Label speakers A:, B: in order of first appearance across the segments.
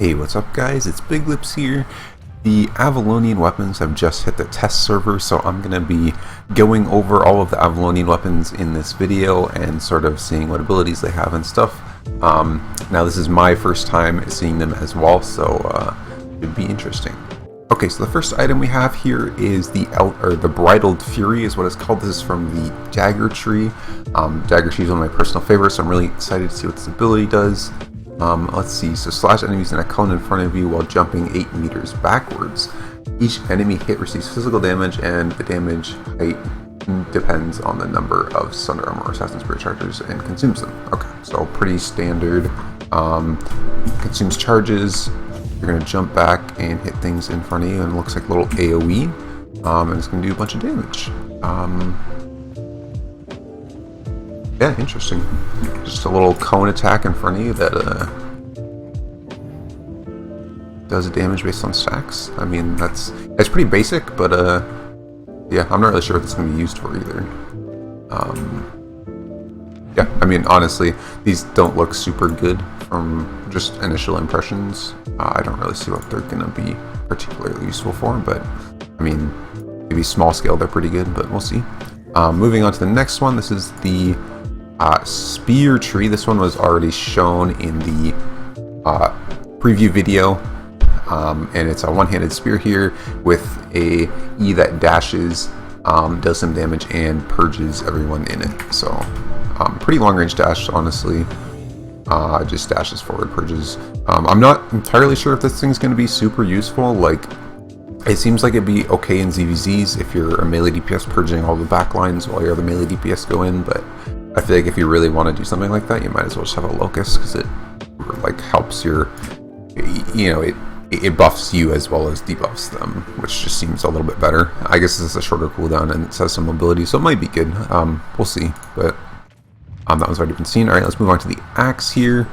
A: Hey, what's up guys? It's Big Lips here. The Avalonian weapons have just hit the test server, so I'm going to be going over all of the Avalonian weapons in this video and sort of seeing what abilities they have and stuff. Now this is my first time seeing them as well, so it'd be interesting. Okay, so the first item we have here is the Bridled Fury is what it's called. This is from the Dagger tree. Dagger tree is one of my personal favorites, so I'm really excited to see what this ability does. Let's see, so slash enemies in a cone in front of you while jumping 8 meters backwards. Each enemy hit receives physical damage, and the damage height depends on the number of Sunder Armor or Assassin's Spirit charges and consumes them. Okay, so pretty standard. Consumes charges. You're going to jump back and hit things in front of you, and it looks like a little AoE, and it's going to do a bunch of damage. Yeah, interesting. Just a little cone attack in front of you that does damage based on stacks. I mean, that's pretty basic, but yeah, I'm not really sure what this is going to be used for either. Yeah, I mean, honestly, these don't look super good from just initial impressions. I don't really see what they're going to be particularly useful for, but I mean, maybe small scale they're pretty good, but we'll see. Moving on to the next one, this is the Spear tree. This one was already shown in the preview video, and it's a one-handed spear here with a E that dashes, does some damage, and purges everyone in it. So pretty long-range dash, honestly. Just dashes forward, purges. I'm not entirely sure if this thing's going to be super useful. Like, it seems like it'd be okay in ZVZs if you're a melee DPS purging all the backlines while your other melee DPS go in, but I feel like if you really want to do something like that, you might as well just have a Locust, because it like helps your, you know, it buffs you as well as debuffs them, which just seems a little bit better. I guess this is a shorter cooldown and it has some mobility, so it might be good. We'll see, but that one's already been seen. All right, let's move on to the axe here.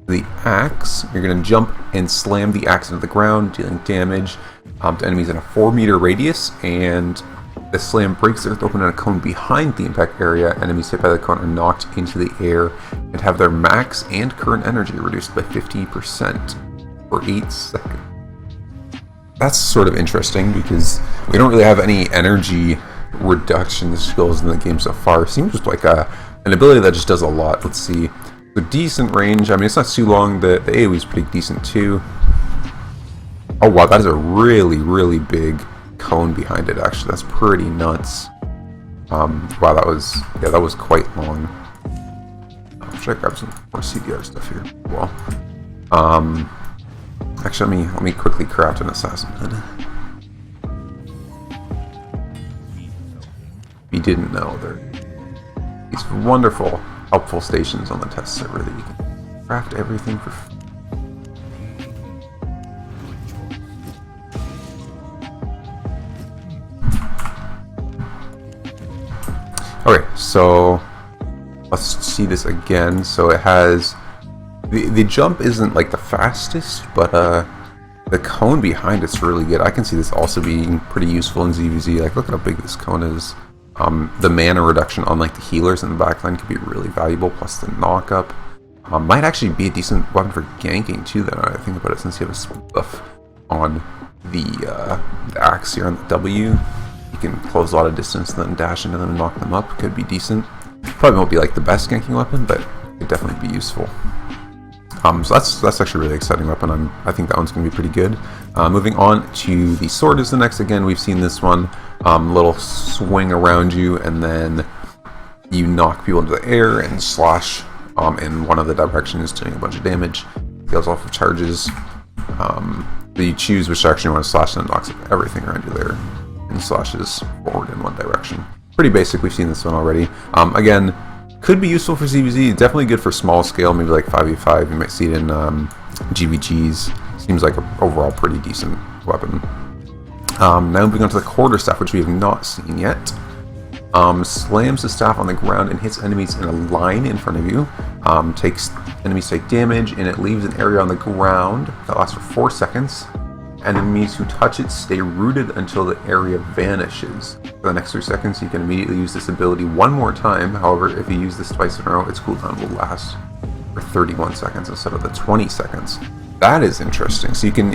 A: The axe, you're going to jump and slam the axe into the ground, dealing damage to enemies in a 4-meter radius, and the slam breaks the earth open in a cone behind the impact area. Enemies hit by the cone are knocked into the air and have their max and current energy reduced by 50% for 8 seconds. That's sort of interesting because we don't really have any energy reduction skills in the game so far. It seems just like an ability that just does a lot. Let's see. So decent range. I mean, it's not too long. The AoE is pretty decent too. Oh wow, that is a really, really big cone behind it. Actually, that's pretty nuts. Wow, that was quite long. Should I grab some more CDR stuff here? Well, actually, let me quickly craft an assassin hood. If you didn't know, there are these wonderful, helpful stations on the test server that you can craft everything for free. Okay, so let's see this again. So it has the jump isn't like the fastest, but the cone behind it's really good. I can see this also being pretty useful in ZVZ. Like, look at how big this cone is. The mana reduction on like the healers in the backline could be really valuable. Plus the knock up might actually be a decent weapon for ganking too. Then I think about it, since you have a swing buff on the axe here on the W. You can close a lot of distance and then dash into them and knock them up. Could be decent. Probably won't be like the best ganking weapon, but could definitely be useful. So that's actually a really exciting weapon. I think that one's going to be pretty good. Moving on to the sword is the next. Again, we've seen this one. Little swing around you, and then you knock people into the air and slash in one of the directions, doing a bunch of damage. Deals off of charges. But you choose which direction you want to slash, and it knocks up everything around you there, and slashes forward in one direction. Pretty basic. We've seen this one already. Again, could be useful for ZVZ. Definitely good for small scale, maybe like 5v5. You might see it in GVGs. Seems like an overall pretty decent weapon. Now moving on to the Quarterstaff, which we have not seen yet. Slams the staff on the ground and hits enemies in a line in front of you. Enemies take damage, and it leaves an area on the ground that lasts for 4 seconds. Enemies who touch it stay rooted until the area vanishes. For the next 3 seconds, you can immediately use this ability one more time. However, if you use this twice in a row, its cooldown will last for 31 seconds instead of the 20 seconds. That is interesting. So you can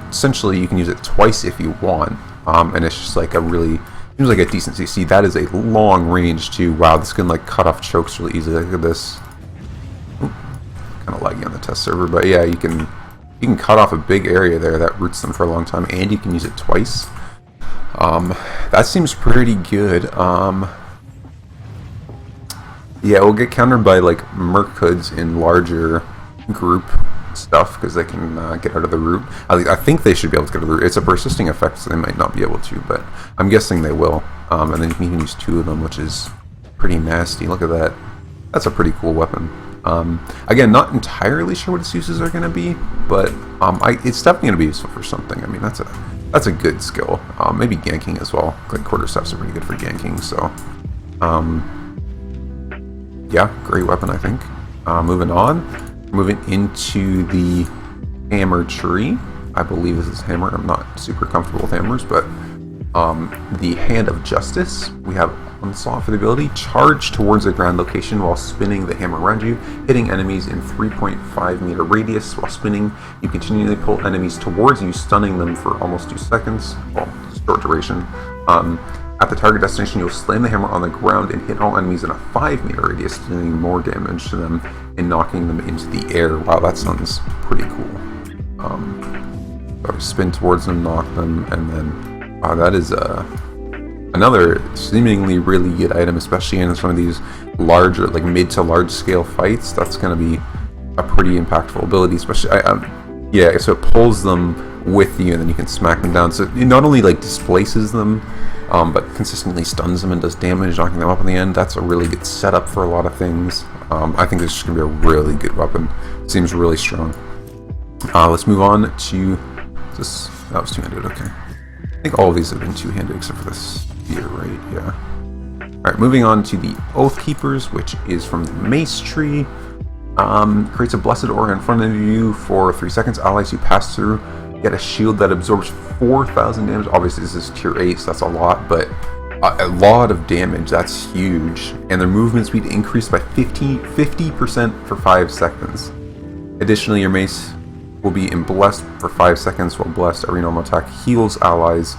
A: essentially you can use it twice if you want, and it's just like a really seems like a decent CC. That is a long range too. Wow, this can like cut off chokes really easily. Look at this. Kind of laggy on the test server, but yeah, you can cut off a big area there that roots them for a long time, and you can use it twice. That seems pretty good. Yeah, we'll get countered by like Merc Hoods in larger group stuff because they can get out of the root. I think they should be able to get out of the root. It's a persisting effect, so they might not be able to, but I'm guessing they will. And then you can even use 2 of them, which is pretty nasty. Look at that. That's a pretty cool weapon. Again, not entirely sure what its uses are going to be, but it's definitely going to be useful for something. I mean, that's a good skill. Maybe ganking as well. Like Quarterstaffs are pretty good for ganking, so yeah, great weapon, I think. Moving on, moving into the hammer tree. I believe this is hammer. I'm not super comfortable with hammers, but the Hand of Justice. We have Onslaught for the ability. Charge towards a ground location while spinning the hammer around you, hitting enemies in 3.5 meter radius. While spinning, you continually pull enemies towards you, stunning them for almost 2 seconds. Well, short duration. At the target destination, you'll slam the hammer on the ground and hit all enemies in a 5 meter radius, dealing more damage to them and knocking them into the air. Wow, that sounds pretty cool. So spin towards them, knock them, and then wow, that is another seemingly really good item, especially in some of these larger, like mid to large scale fights. That's going to be a pretty impactful ability, especially yeah. So it pulls them with you, and then you can smack them down. So it not only like displaces them, but consistently stuns them and does damage, knocking them up in the end. That's a really good setup for a lot of things. I think this is going to be a really good weapon. Seems really strong. Let's move on to this. That was two-handed. Okay. I think all of these have been two-handed except for this here, right? Yeah. Alright, moving on to the Oath Keepers, which is from the Mace tree. Creates a blessed aura in front of you for 3 seconds. Allies you pass through get a shield that absorbs 4,000 damage. Obviously this is tier 8, so that's a lot, but a lot of damage. That's huge. And their movement speed increased by 50% for 5 seconds. Additionally, your mace will be in blessed for 5 seconds. While blessed, every normal attack heals allies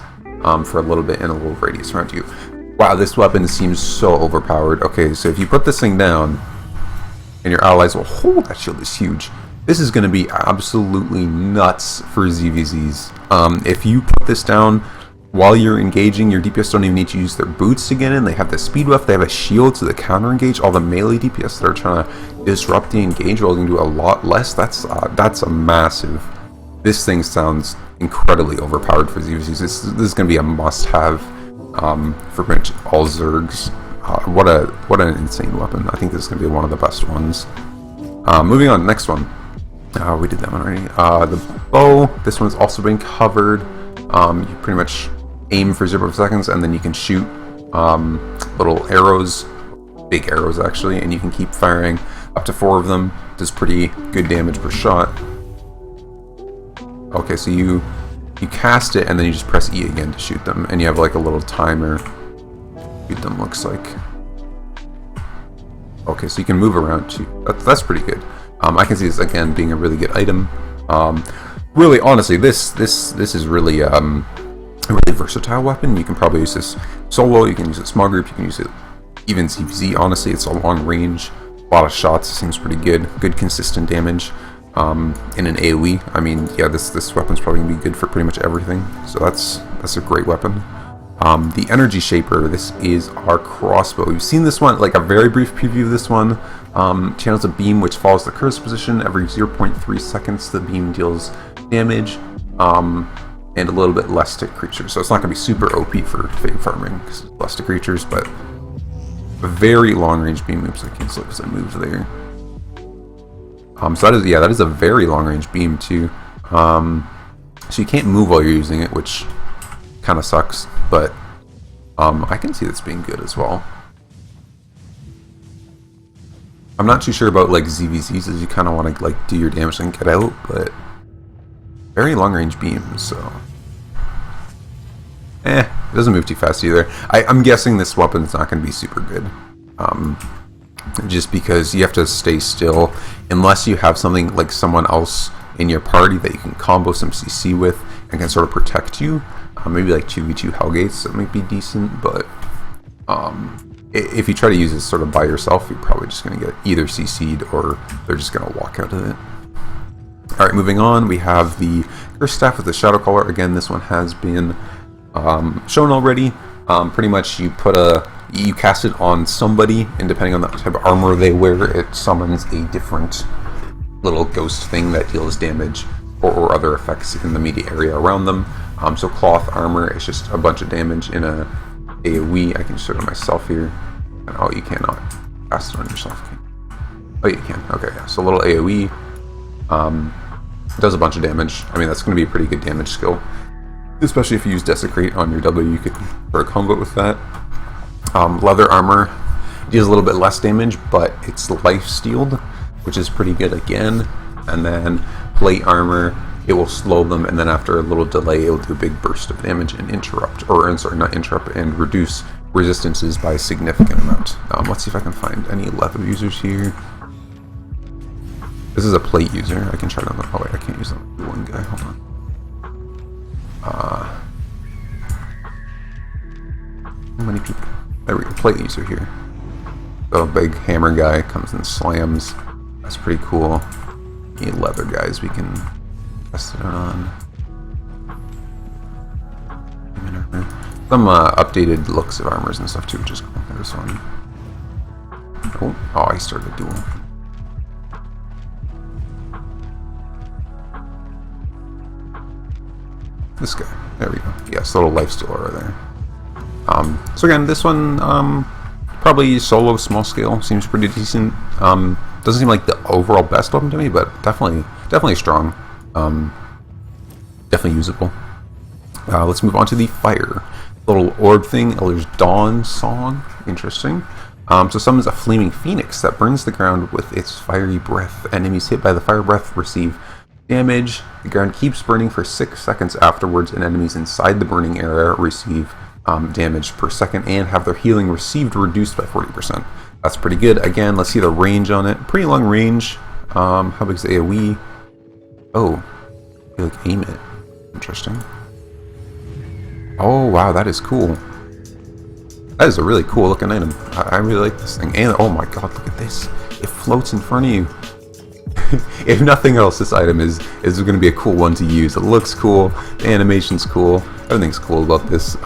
A: for a little bit in a little radius around you. Wow, this weapon seems so overpowered. Okay, so if you put this thing down and your allies will hold, that shield is huge. This is going to be absolutely nuts for ZVZs. If you put this down while you're engaging, your DPS don't even need to use their boots to get in. They have the speed buff, they have a shield to the counter engage. All the melee DPS that are trying to disrupt the engage, well, they can do a lot less. That's a massive. This thing sounds incredibly overpowered for ZVZs. This is going to be a must-have for pretty much all Zergs. What an insane weapon. I think this is going to be one of the best ones. Moving on, next one. We did that one already. The bow. This one's also been covered. You pretty much aim for 0 seconds, and then you can shoot little arrows, big arrows actually, and you can keep firing up to 4 of them. Does pretty good damage per shot. Okay, so you cast it, and then you just press E again to shoot them, and you have like a little timer. Shoot them, looks like. Okay, so you can move around too. That's pretty good. I can see this again being a really good item. Really, honestly, this is really a really versatile weapon. You can probably use this solo. You can use it small group. You can use it even ZVZ. Honestly, it's a long range, a lot of shots. It seems pretty good. Good consistent damage. In an AOE. I mean, yeah, this weapon's probably gonna be good for pretty much everything. So that's a great weapon. The Energy Shaper, this is our crossbow. We've seen this one, like a very brief preview of this one. Channels a beam which follows the cursed position. Every 0.3 seconds the beam deals damage, and a little bit less to creatures. So it's not going to be super OP for fate farming because it's less to creatures, but a very long range beam. Oops, I cancel it because I moved there. So that is a very long range beam too. So you can't move while you're using it, which kind of sucks, but I can see this being good as well. I'm not too sure about like ZVZs, as you kind of want to like do your damage and get out, but very long range beams, so it doesn't move too fast either. I'm guessing this weapon's not going to be super good, just because you have to stay still unless you have something like someone else in your party that you can combo some CC with and can sort of protect you. Maybe like 2v2 Hellgates, that might be decent, but if you try to use it sort of by yourself, you're probably just going to get either CC'd or they're just going to walk out of it. Alright, moving on, we have the Quarterstaff with the Shadow Caller. Again, this one has been shown already. Pretty much you cast it on somebody, and depending on the type of armor they wear, it summons a different little ghost thing that deals damage or other effects in the immediate area around them. So cloth armor is just a bunch of damage in a AoE. I can just do it on myself here. And, oh, you cannot cast it on yourself. Oh, you can. Okay, yeah. So a little AoE. Does a bunch of damage. I mean, that's going to be a pretty good damage skill. Especially if you use Desecrate on your W, you could sort of combo it with that. Leather armor deals a little bit less damage, but it's life stealed, which is pretty good again. And then plate armor, it will slow them, and then after a little delay, it will do a big burst of damage and and reduce resistances by a significant amount. Let's see if I can find any leather users here. This is a plate user. I can try to. Oh wait, I can't use one guy. Hold on. How many people? There we go. Plate user here. So a big hammer guy comes and slams. That's pretty cool. Any leather guys we can test it on. Some updated looks of armors and stuff too, which is cool. There's one. Oh, I started a duel. This guy. There we go. Yes, little life stealer right there. So again, this one probably solo, small scale, seems pretty decent. Doesn't seem like the overall best weapon to me, but definitely strong. Definitely usable. Let's move on to the fire. Little orb thing, Elder's Dawn Song. Interesting. So summons a flaming phoenix that burns the ground with its fiery breath. Enemies hit by the fire breath receive damage. The ground keeps burning for 6 seconds afterwards, and enemies inside the burning area receive damage per second and have their healing received reduced by 40%. That's pretty good. Again, let's see the range on it. Pretty long range. How big is the AoE? Oh, you like aim it. Interesting. Oh wow, that is cool. That is a really cool looking item. I really like this thing. And oh my god, look at this. It floats in front of you. If nothing else, this item is going to be a cool one to use. It looks cool, the animation's cool, everything's cool about this.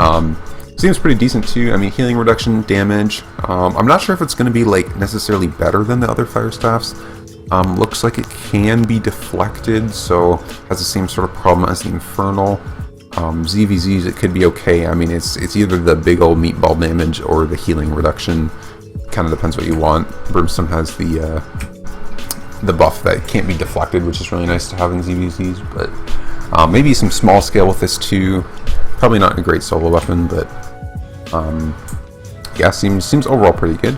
A: Seems pretty decent too. I mean, healing reduction, damage. I'm not sure if it's going to be like necessarily better than the other fire staffs. Looks like it can be deflected, so has the same sort of problem as the infernal. ZVZs, it could be okay. I mean, it's either the big old meatball damage or the healing reduction. Kind of depends what you want. Brimstone has the buff that can't be deflected, which is really nice to have in ZVZs, but maybe some small scale with this too. Probably not a great solo weapon, but yeah, seems overall pretty good.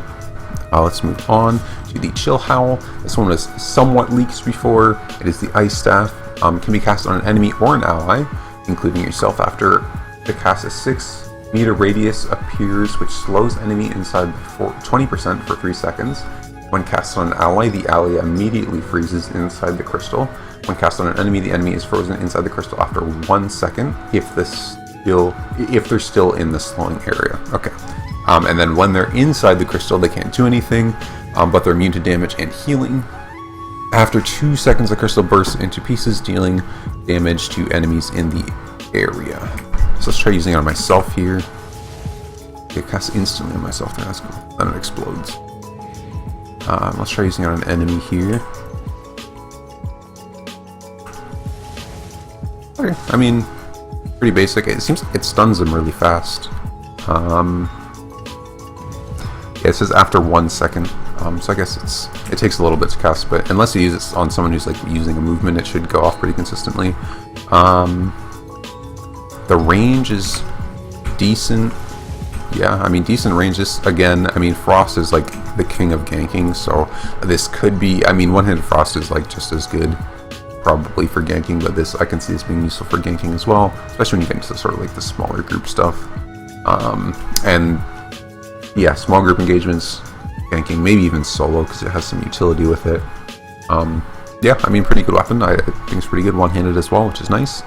A: Let's move on to the Chill Howl. This one was somewhat leaked before. It is the Ice Staff. Can be cast on an enemy or an ally, including yourself. After the cast, a 6-meter radius appears, which slows enemy inside by 20% for 3 seconds. When cast on an ally, the ally immediately freezes inside the crystal. When cast on an enemy, the enemy is frozen inside the crystal after 1 second if they're still in the slowing area. Okay. And then when they're inside the crystal, they can't do anything, but they're immune to damage and healing. After 2 seconds, the crystal bursts into pieces, dealing damage to enemies in the area. So let's try using it on myself here. Okay, cast instantly on myself there, that's cool. Then it explodes. Let's try using it on an enemy here. Okay, I mean, pretty basic. It seems like it stuns them really fast. Yeah, it says after 1 second. So I guess it takes a little bit to cast, but unless you use it on someone who's like using a movement, it should go off pretty consistently. The range is decent. Yeah, I mean, decent range. This, again, I mean, Frost is like the king of ganking, so this could be, I mean, one-handed Frost is like just as good probably for ganking, but this, I can see this being useful for ganking as well, especially when you get into sort of like the smaller group stuff. And yeah, small group engagements, ganking, maybe even solo, because it has some utility with it. Yeah, I mean, pretty good weapon. I think it's pretty good one-handed as well, which is nice.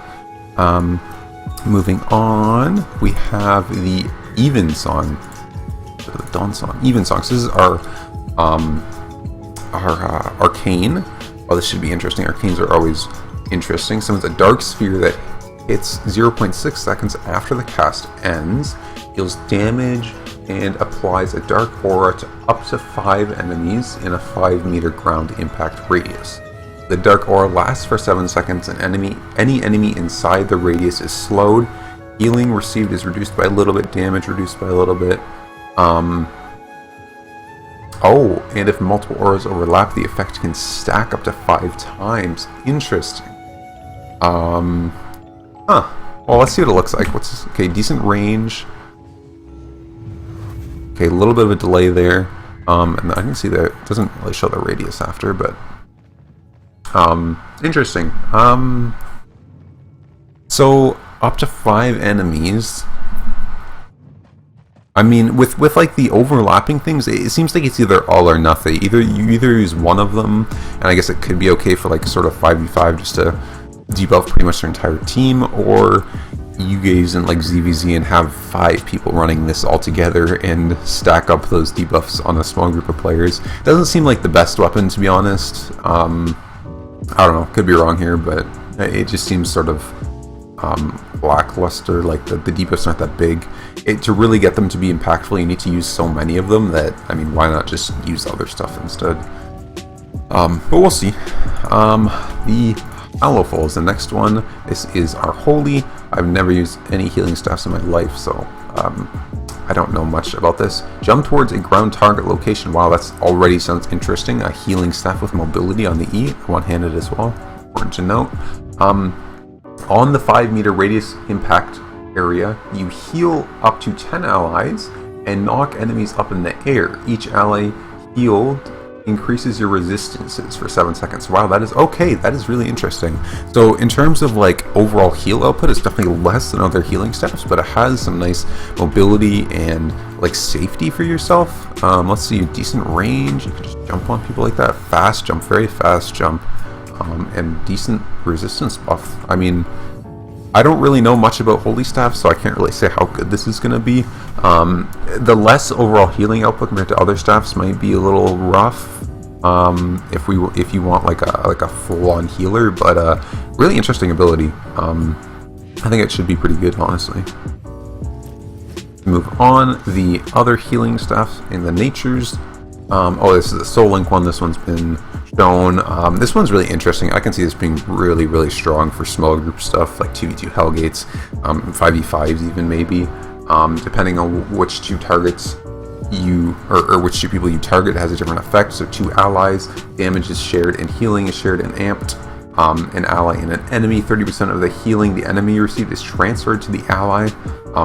A: Moving on, we have the Evensong. The Dawn Song. Evensong. So this is our Arcane. Oh, this should be interesting. Arcanes are always interesting. Summons a dark sphere that hits 0.6 seconds after the cast ends, deals damage, and applies a dark aura to up to 5 enemies in a 5-meter ground impact radius. The dark aura lasts for 7 seconds, and any enemy inside the radius is slowed. Healing received is reduced by a little bit, damage reduced by a little bit. Oh, and if multiple auras overlap, the effect can stack up to 5 times. Interesting. Well, let's see what it looks like. What's this? Okay, decent range. Okay, a little bit of a delay there. And I can see that it doesn't really show the radius after, but interesting. So up to 5 enemies. I mean, with like the overlapping things, it seems like it's either all or nothing. You either use one of them, and I guess it could be okay for like sort of 5v5 just to debuff pretty much their entire team, or you guys in like ZVZ and have 5 people running this all together and stack up those debuffs on a small group of players. Doesn't seem like the best weapon, to be honest. I don't know, could be wrong here, but it just seems sort of lackluster. Like the debuffs aren't that big. To really get them to be impactful, you need to use so many of them that, I mean, why not just use other stuff instead? But we'll see. The Allowful is the next one. This is our Holy. I've never used any healing staffs in my life, so I don't know much about this. Jump towards a ground target location. Wow, that's already sounds interesting. A healing staff with mobility on the E, one-handed as well. Important to note. On the 5-meter radius impact area, you heal up to 10 allies and knock enemies up in the air. Each ally healed increases your resistances for 7 seconds. Wow, that is okay. That is really interesting. So in terms of like overall heal output, it's definitely less than other healing staffs, but it has some nice mobility and like safety for yourself. Let's see, decent range. You can just jump on people like that. Fast jump, very fast jump, and decent resistance buff. I mean, I don't really know much about Holy Staff, so I can't really say how good this is going to be. The less overall healing output compared to other staffs might be a little rough if you want like a full-on healer, but really interesting ability. I think it should be pretty good, honestly. Move on, the other healing staffs in the natures. Oh, this is the Soul Link one. This one's been shown. This one's really interesting. I can see this being really, really strong for small group stuff like 2v2 Hellgates, 5v5s even maybe, depending on which 2 targets you or which 2 people you target has a different effect. So 2 allies, damage is shared and healing is shared and amped. An ally and an enemy, 30% of the healing the enemy received is transferred to the ally,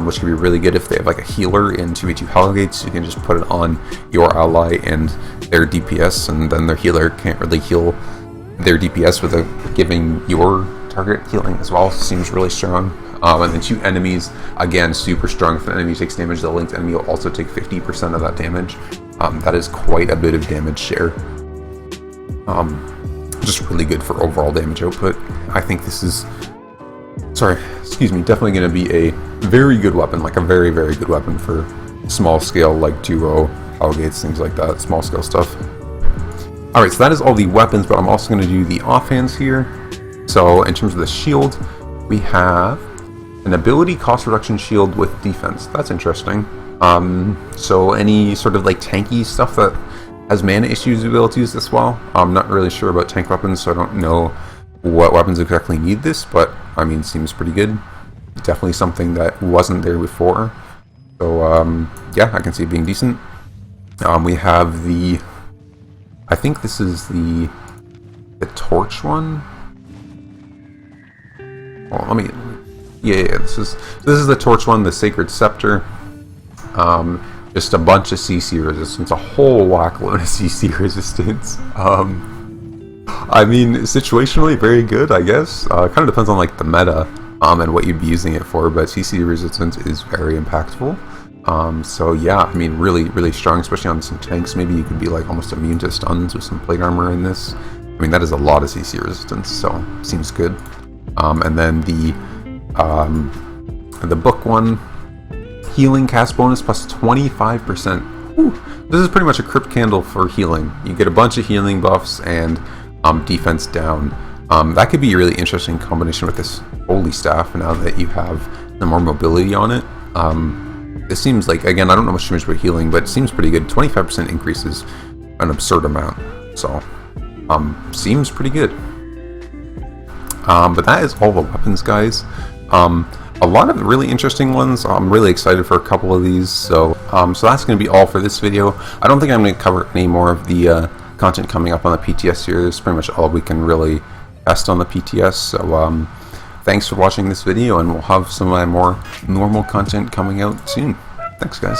A: which can be really good if they have like a healer in 2v2 Hellgates. You can just put it on your ally and their DPS, and then their healer can't really heal their DPS without giving your target healing as well. Seems really strong. And then 2 enemies, again, super strong. If an enemy takes damage, the linked enemy will also take 50% of that damage. That is quite a bit of damage share. Just really good for overall damage output. I think this is, definitely going to be a very good weapon, like a very, very good weapon for small scale, like duo, Hellgates, things like that, small scale stuff. Alright, so that is all the weapons, but I'm also going to do the offhands here. So in terms of the shield, we have an ability cost reduction shield with defense. That's interesting. So any sort of like tanky stuff that has mana issues will be able to use this well. I'm not really sure about tank weapons, so I don't know what weapons exactly need this, but I mean, seems pretty good. Definitely something that wasn't there before. So yeah, I can see it being decent. We have the, I think this is the torch one. Oh, let me, yeah, this is the torch one, the Sacred Scepter. Just a bunch of CC resistance, a whole whack load of CC resistance. I mean, situationally very good, I guess. Kind of depends on like the meta and what you'd be using it for, but CC resistance is very impactful. So yeah, I mean, really, really strong, especially on some tanks. Maybe you could be like almost immune to stuns with some plate armor in this. I mean, that is a lot of CC resistance, so seems good. And then the book one, healing cast bonus plus 25%. Whew. This is pretty much a crypt candle for healing. You get a bunch of healing buffs and defense down. That could be a really interesting combination with this holy staff now that you have the more mobility on it. It seems like, again, I don't know much too much about healing, but it seems pretty good. 25% increases an absurd amount, so seems pretty good. But that is all the weapons, guys. A lot of really interesting ones. I'm really excited for a couple of these, so that's going to be all for this video. I don't think I'm going to cover any more of the content coming up on the PTS here. This is pretty much all we can really test on the PTS, so thanks for watching this video, and we'll have some more normal content coming out soon. Thanks, guys.